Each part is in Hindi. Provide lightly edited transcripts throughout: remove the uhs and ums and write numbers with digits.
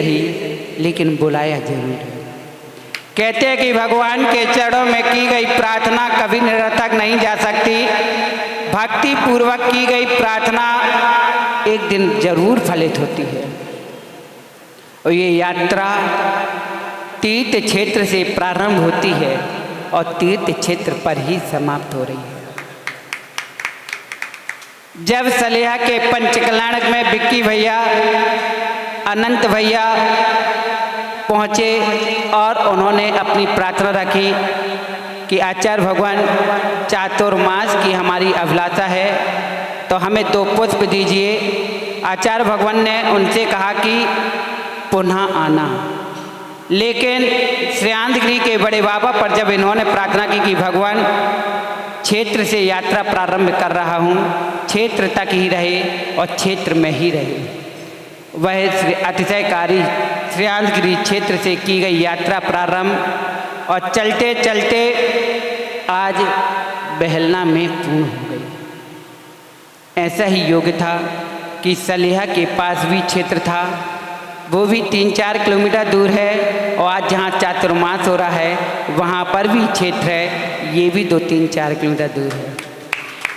सही लेकिन बुलाया जरूर है। कहते हैं कि भगवान के चरणों में की गई प्रार्थना कभी निरर्थक नहीं जा सकती। भक्ति पूर्वक की गई प्रार्थना एक दिन जरूर फलित होती है। और ये यात्रा तीर्थ क्षेत्र से प्रारंभ होती है और तीर्थ क्षेत्र पर ही समाप्त हो रही है। जब सलेहा के पंचकल्याणक में बिक्की भैया, अनंत भैया पहुँचे और उन्होंने अपनी प्रार्थना रखी कि आचार्य भगवान चातुर्मास की हमारी अभिलाषा है तो हमें 2 पुष्प दीजिए। आचार्य भगवान ने उनसे कहा कि पुनः आना। लेकिन श्रेयांशगिरी के बड़े बाबा पर जब इन्होंने प्रार्थना की कि भगवान क्षेत्र से यात्रा प्रारंभ कर रहा हूँ, क्षेत्र तक ही रहे और क्षेत्र में ही रहे, वह अतिशयकारी श्रेयांशगिरी क्षेत्र से की गई यात्रा प्रारंभ और चलते चलते आज बहलना में पूर्ण हो गई। ऐसा ही योग था कि सलेहा के पास भी क्षेत्र था, वो भी 3-4 किलोमीटर दूर है और आज जहाँ चातुर्मास हो रहा है वहाँ पर भी क्षेत्र है, ये भी 2-3-4 किलोमीटर दूर है।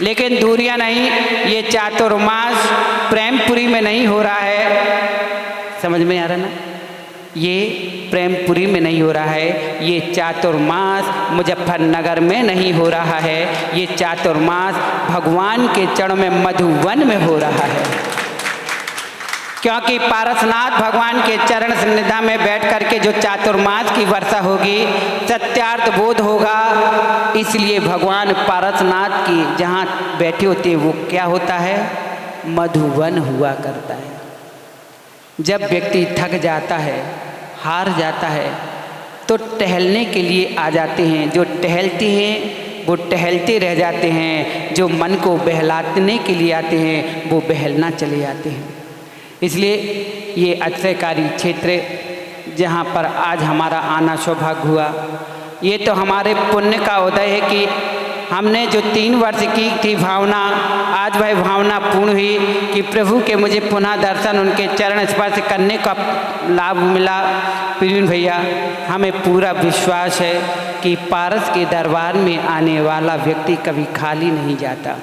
लेकिन दूरियाँ नहीं, ये चातुर्मास प्रेमपुरी में नहीं हो रहा है। समझ में आ रहा ना? ये प्रेमपुरी में नहीं हो रहा है, ये चातुर्मास मुजफ्फरनगर में नहीं हो रहा है, ये चातुर्मास भगवान के चरणों में मधुवन में हो रहा है। क्योंकि पारसनाथ भगवान के चरण सन्निधा में बैठ करके जो चातुर्मास की वर्षा होगी, सत्यार्थ बोध होगा, इसलिए भगवान पारसनाथ की जहाँ बैठे होते हैं वो क्या होता है? मधुवन हुआ करता है। जब व्यक्ति थक जाता है, हार जाता है, तो टहलने के लिए आ जाते हैं। जो टहलते हैं वो टहलते रह जाते हैं, जो मन को बहलाने के लिए आते हैं वो बहलना चले जाते हैं। इसलिए ये अतिशयकारी क्षेत्र जहाँ पर आज हमारा आना सौभाग्य हुआ, ये तो हमारे पुण्य का उदय है कि हमने जो 3 वर्ष की थी भावना, आज वह भावना पूर्ण हुई कि प्रभु के मुझे पुनः दर्शन, उनके चरण स्पर्श करने का लाभ मिला। प्रवीण भैया, हमें पूरा विश्वास है कि पारस के दरबार में आने वाला व्यक्ति कभी खाली नहीं जाता।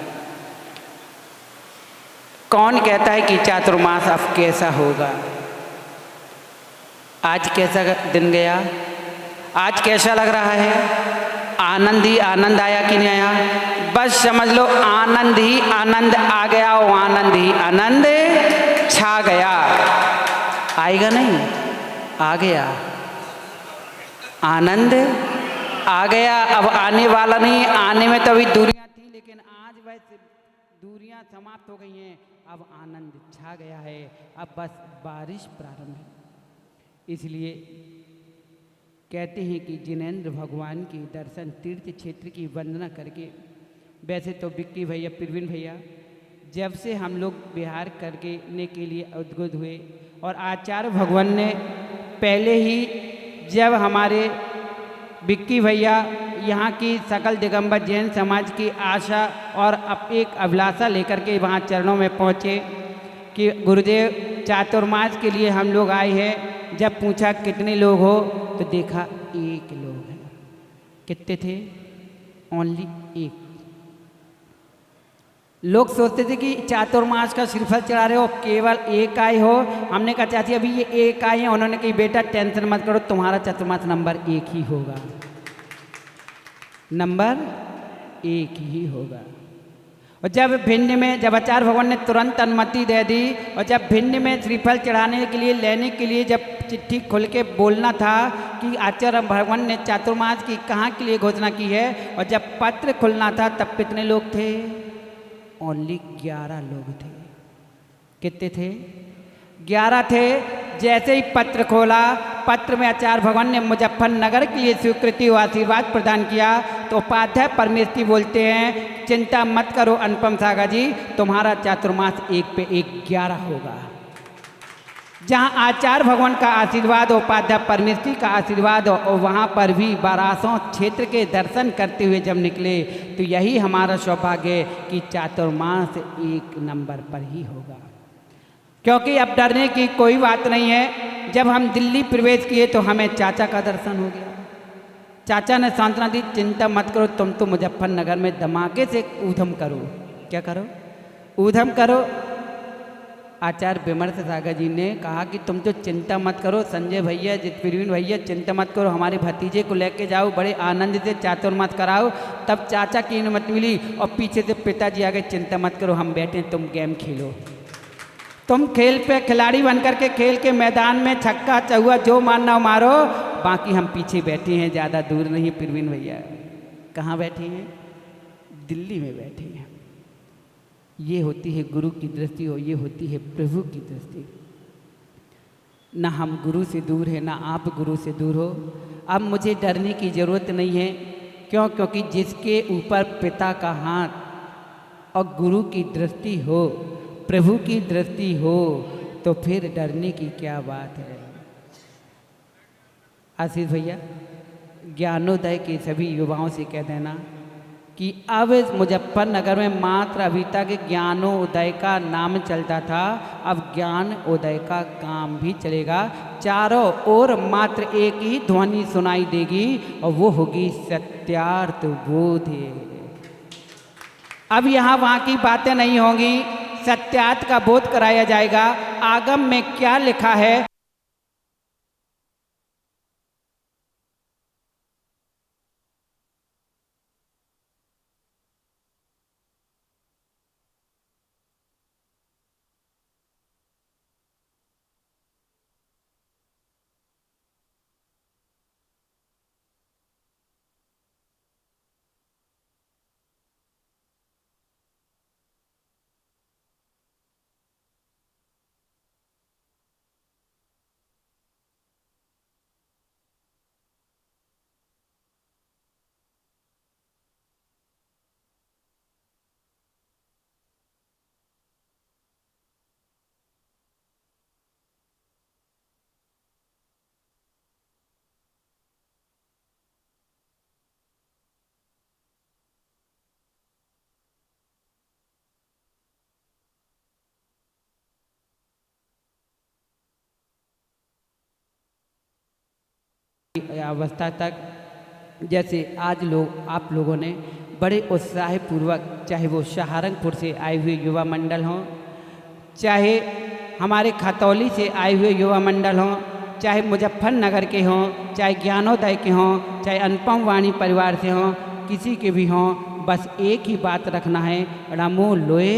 कौन कहता है कि चातुर्मास अब कैसा होगा? आज कैसा दिन गया? आज कैसा लग रहा है? आनंद ही आनंद आया कि नहीं आया? बस समझ लो आनंद ही आनंद आ गया और आनंद ही आनंद छा गया। आएगा नहीं? आ गया आनंद, आ गया। अब आने वाला नहीं, आने में तो अभी दूरियां थी, लेकिन आज वैसे दूरियां समाप्त हो गई हैं। अब आनंद छा गया है, अब बस बारिश प्रारंभ है। इसलिए कहते हैं कि जिनेंद्र भगवान के दर्शन तीर्थ क्षेत्र की वंदना करके, वैसे तो बिक्की भैया, प्रवीण भैया, जब से हम लोग बिहार करने के लिए उद्गुद हुए और आचार्य भगवान ने पहले ही जब हमारे बिक्की भैया यहाँ की सकल दिगंबर जैन समाज की आशा और एक अभिलाषा लेकर के वहाँ चरणों में पहुँचे कि गुरुदेव चातुर्मास के लिए हम लोग आए हैं। जब पूछा कितने लोग हो तो देखा 1 लोग हैं। कितने थे? ओनली 1। लोग सोचते थे कि चातुर्मास का श्रीफल चढ़ा रहे हो, केवल 1 आए हो। हमने कहा चाची अभी ये 1 आए हैं। उन्होंने कहा बेटा टेंशन मत करो, तुम्हारा चातुर्मास नंबर 1 ही होगा, नंबर 1 ही होगा। और जब भिंड में, जब आचार्य भगवान ने तुरंत अनुमति दे दी और जब भिंड में श्रीफल चढ़ाने के लिए, लेने के लिए जब चिट्ठी खोल के बोलना था कि आचार्य भगवान ने चातुर्मास की कहाँ के लिए घोषणा की है, और जब पत्र खुलना था तब कितने लोग थे? ओनली 11 लोग थे। कितने थे? 11 थे। जैसे ही पत्र खोला, पत्र में आचार्य भगवान ने मुजफ्फरनगर के लिए स्वीकृति और आशीर्वाद प्रदान किया। तो उपाध्याय परमेश्वरी बोलते हैं, चिंता मत करो अनुपम सागर जी, तुम्हारा चातुर्मास 1 पे 1 11 होगा। जहाँ आचार्य भगवान का आशीर्वाद, उपाध्याय परमेश्वरी का आशीर्वाद, और वहाँ पर भी 1200 क्षेत्र के दर्शन करते हुए जब निकले, तो यही हमारा सौभाग्य है कि चातुर्मास 1 नंबर पर ही होगा। क्योंकि अब डरने की कोई बात नहीं है। जब हम दिल्ली प्रवेश किए तो हमें चाचा का दर्शन हो गया। चाचा ने सांत्वना दी, चिंता मत करो, तुम तो मुजफ्फरनगर में धमाके से ऊधम करो। क्या करो? ऊधम करो। आचार्य विमर्श सागर जी ने कहा कि तुम तो चिंता मत करो, संजय भैया, प्रवीण भैया, चिंता मत करो, हमारे भतीजे को लेके जाओ, बड़े आनंद से चातुर्मास कराओ। तब चाचा की अनुमति मिली और पीछे से पिताजी आ गए, चिंता मत करो, हम बैठे, तुम गेम खेलो। तुम खेल पे खिलाड़ी बन करके खेल के मैदान में छक्का चौका जो मारना हो मारो, बाकी हम पीछे बैठे हैं, ज़्यादा दूर नहीं। प्रवीण भैया कहाँ बैठे हैं? दिल्ली में बैठे हैं। ये होती है गुरु की दृष्टि और ये होती है प्रभु की दृष्टि। ना हम गुरु से दूर हैं, ना आप गुरु से दूर हो। अब मुझे डरने की ज़रूरत नहीं है। क्यों? क्योंकि जिसके ऊपर पिता का हाथ और गुरु की दृष्टि हो, प्रभु की दृष्टि हो, तो फिर डरने की क्या बात है। आशीष भैया, ज्ञानोदय के सभी युवाओं से कह देना कि अब मुजफ्फरनगर में मात्र अभी तक ज्ञानोदय का नाम चलता था, अब ज्ञानोदय का काम भी चलेगा। चारों ओर मात्र एक ही ध्वनि सुनाई देगी और वो होगी सत्यार्थ बोध। अब यहाँ वहाँ की बातें नहीं होंगी, सत्यार्थ का बोध कराया जाएगा। आगम में क्या लिखा है, अवस्था तक, जैसे आज लोग आप लोगों ने बड़े उत्साहपूर्वक, चाहे वो सहारनपुर से आए हुए युवा मंडल हों, चाहे हमारे खतौली से आए हुए युवा मंडल हों, चाहे मुजफ्फरनगर के हों, चाहे ज्ञानोदय के हों, चाहे अनुपम वाणी परिवार से हों, किसी के भी हों, बस एक ही बात रखना है, रामो लोए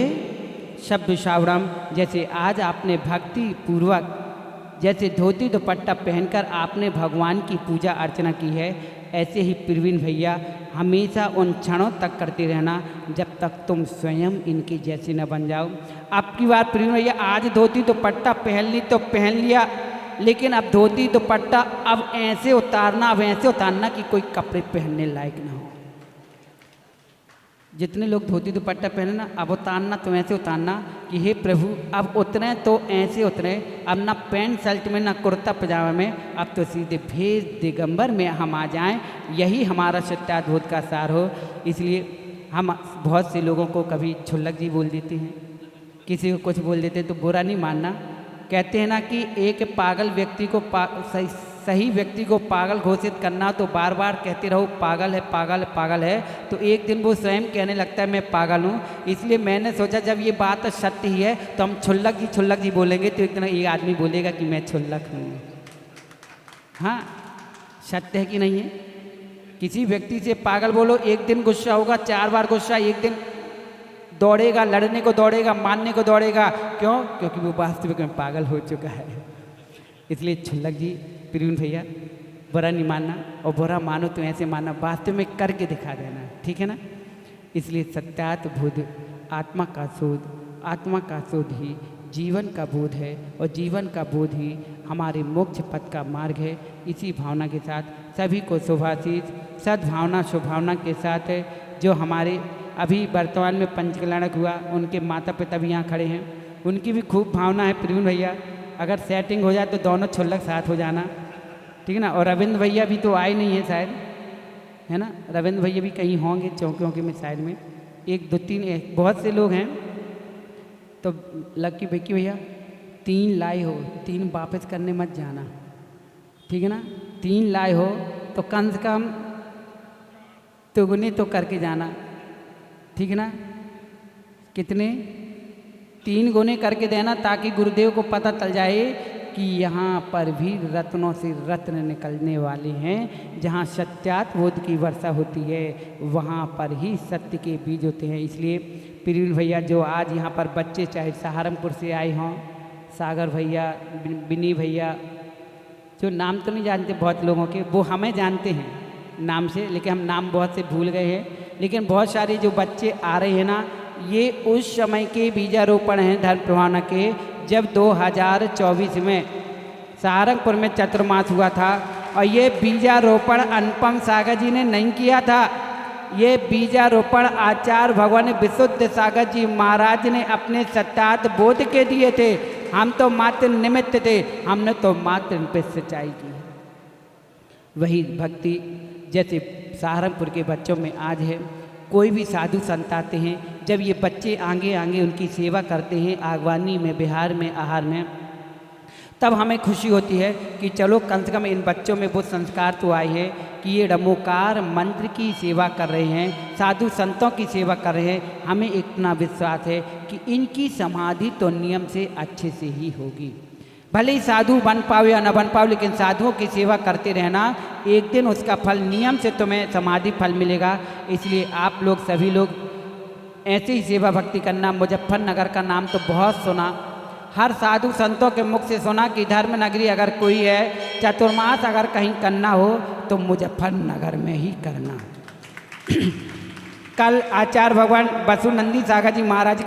शब्द सावरम। जैसे आज आपने भक्ति पूर्वक, जैसे धोती दुपट्टा पहनकर आपने भगवान की पूजा अर्चना की है, ऐसे ही प्रवीण भैया हमेशा उन क्षणों तक करते रहना जब तक तुम स्वयं इनके जैसे न बन जाओ। आपकी बात प्रवीण भैया, आज धोती दुपट्टा पहन ली तो पहन लिया, लेकिन अब धोती दुपट्टा अब ऐसे उतारना, अब ऐसे उतारना कि कोई कपड़े पहनने लायक ना हो। जितने लोग धोती दुपट्टा पहने ना, अब उतारना तो ऐसे उतारना कि हे प्रभु, अब उतरे तो ऐसे उतरे, अब ना पैंट शर्ट में ना कुर्ता पजामा में, अब तो सीधे भेष दिगंबर में हम आ जाएं। यही हमारा सत्याद्भुत का सार हो। इसलिए हम बहुत से लोगों को कभी छुल्लक जी बोल देते हैं, किसी को कुछ बोल देते हैं, तो बुरा नहीं मानना। कहते हैं ना कि एक पागल व्यक्ति को सही व्यक्ति को पागल घोषित करना, तो बार बार कहते रहो पागल है, पागल है, पागल है, तो एक दिन वो स्वयं कहने लगता है मैं पागल हूँ। इसलिए मैंने सोचा जब ये बात सत्य ही है तो हम छुल्लक जी बोलेंगे, तो एक दिन ये आदमी बोलेगा कि मैं छुल्लक हूँ। हाँ, सत्य है कि नहीं है? किसी व्यक्ति से पागल बोलो, एक दिन गुस्सा होगा, 4 बार गुस्सा, एक दिन दौड़ेगा, लड़ने को दौड़ेगा, मारने को दौड़ेगा। क्यों? क्योंकि वो वास्तविक में पागल हो चुका है। इसलिए छुल्लक जी, प्रवीण भैया, बुरा नहीं मानना, और बुरा मानो तो ऐसे मानना, वास्तव में करके दिखा देना, ठीक है ना? इसलिए सत्यात बोध, आत्मा का शोध, आत्मा का शोध ही जीवन का बोध है, और जीवन का बोध ही हमारे मोक्ष पथ का मार्ग है। इसी भावना के साथ सभी को शुभाशीष, सद्भावना शुभावना के साथ है। जो हमारे अभी वर्तमान में पंचकल्याणक हुआ, उनके माता पिता भी यहाँ खड़े हैं, उनकी भी खूब भावना है। प्रवीण भैया, अगर सेटिंग हो जाए तो दोनों छुल्लक साथ हो जाना, ठीक है ना? और रविंद्र भैया भी तो आए नहीं हैं शायद, है ना? रविंद्र भैया भी कहीं होंगे चौकियों में साइड में, 1 2 3 बहुत से लोग हैं। तो लक्की भिक्की भैया 3 लाए हो, 3 वापस करने मत जाना, ठीक है ना। 3 लाए हो तो कम से कम दुगुने तो करके जाना, ठीक है ना। कितने? 3 गुने करके देना, ताकि गुरुदेव को पता चल जाए कि यहाँ पर भी रत्नों से रत्न निकलने वाले हैं। जहाँ सत्यात बोध की वर्षा होती है वहाँ पर ही सत्य के बीज होते हैं। इसलिए प्रिय भैया, जो आज यहाँ पर बच्चे चाहे सहारनपुर से आए हों, सागर भैया, बिनी भैया, जो नाम तो नहीं जानते बहुत लोगों के, वो हमें जानते हैं नाम से, लेकिन हम नाम बहुत से भूल गए हैं। लेकिन बहुत सारे जो बच्चे आ रहे हैं ना, ये उस समय के बीजारोपण हैं धर्म प्रवाहना के, जब 2024 में सहारनपुर में चतुर्मास हुआ था। और ये बीजारोपण अनुपम सागर जी ने नहीं किया था, ये बीजारोपण आचार्य भगवान विशुद्ध सागर जी महाराज ने अपने सत्यात बोध के दिए थे। हम तो मात्र निमित्त थे, हमने तो मात्र इन पे सच्चाई की। वही भक्ति जैसे सहारनपुर के बच्चों में आज है। कोई भी साधु संत आते हैं, जब ये बच्चे आगे आगे उनकी सेवा करते हैं आगवानी में, बिहार में, आहार में, तब हमें खुशी होती है कि चलो कम से कम इन बच्चों में वो संस्कार तो आए हैं कि ये रमोकार मंत्र की सेवा कर रहे हैं, साधु संतों की सेवा कर रहे हैं। हमें इतना विश्वास है कि इनकी समाधि तो नियम से अच्छे से ही होगी। भले ही साधु बन पाओ या न बन पाओ, लेकिन साधुओं की सेवा करते रहना, एक दिन उसका फल नियम से तुम्हें समाधि फल मिलेगा। इसलिए आप लोग सभी लोग ऐसे ही सेवा भक्ति करना। मुजफ्फरनगर का नाम तो बहुत सुना, हर साधु संतों के मुख से सुना कि धर्म नगरी अगर कोई है, चतुर्मास अगर कहीं करना हो तो मुजफ्फरनगर में ही करना। कल आचार्य भगवान बसुनंदी सागर जी महाराज का